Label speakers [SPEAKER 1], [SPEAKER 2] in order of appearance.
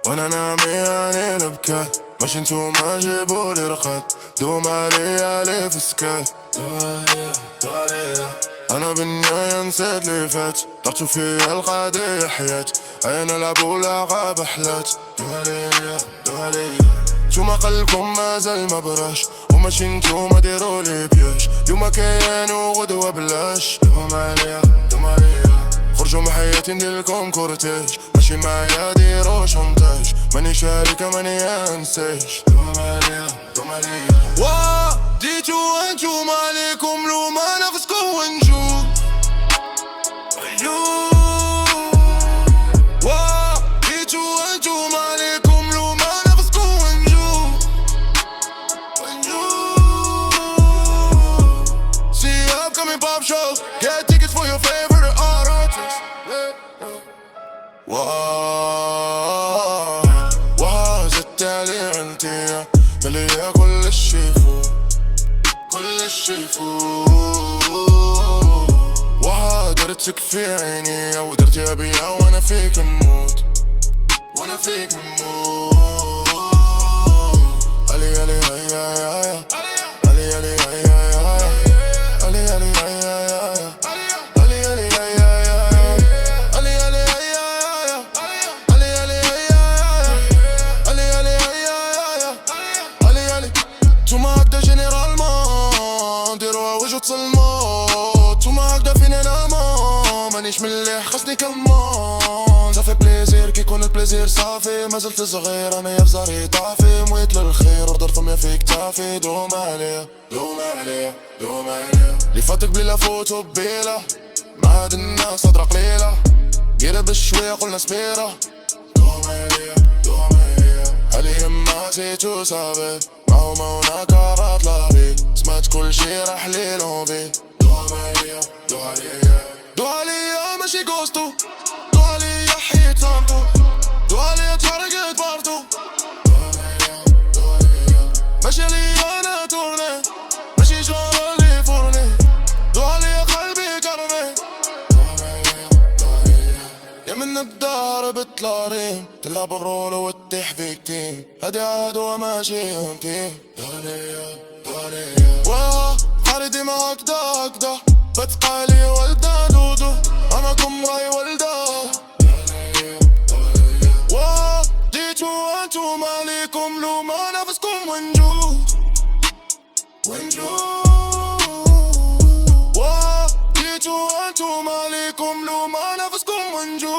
[SPEAKER 1] وانا نامي يعني نبكات مش انتو ما جيبولي رقد دوم علي في سكات انا بالنهاية نسيت لي فات طرتو فيا القضية حياة اين العبو العقاب احلات دوالي نتوما قلبكم مازال ما براش وماشي نتوما ديرولي بياش اليوما كاين وغدوة بلاش دوم عليا خرجوا من حياتي نديرلكم كورتيج ماشي معايا ديرو شونتاج ماني شاركة ماني انساج دوم عليا واه ديتو انتو مالكم لو ما نفسكم ونجو واه ديتو انتو مالكم لو ما نفسكم ونجو See upcoming pop shows, get tickets for your favorite artists. واه زدت علي انتيا مليا كل شي فوق واه درتك في عيني ودرتي بيا وانا فيك نموت علي هيا توما هكدا جينيرالمون ديروها وجو تصلمو توما هكدا فين انا مانيش مليح خاصني كمان صافي بليزير كيكون البليزير صافي مازلت صغير انا يا بزاري طافي مويت للخير وردر فمي في كتافي دوم عليا اللي فاتك بليلة فوتو بيلا مع هاد الناس هضرة قليلة قيرة بالشوية قلنا سبيرة دوم عليا علي ما زيتو صافي ما هناك عرض لابي سمعت كل شي راح لي لوبي دو عليا ماشي غوستو دو عليا حيت صامتو دو عليا تفرقت بارتو ماشي ليا انا تورني ماشي جارة لي فورني دو عليا قلبي كرني يا من الدار بتلاريم تلعب الرول وتطيح فيك تيم هادي عدوة ماشي فيه واه خالدي معاك دا بتقالي ولدا دودو انا كم راي ولدا واه جيتو انتو مالكم لو ما نفسكم ونجو واه جيتو انتو مالكم لو ما نفسكم ونجو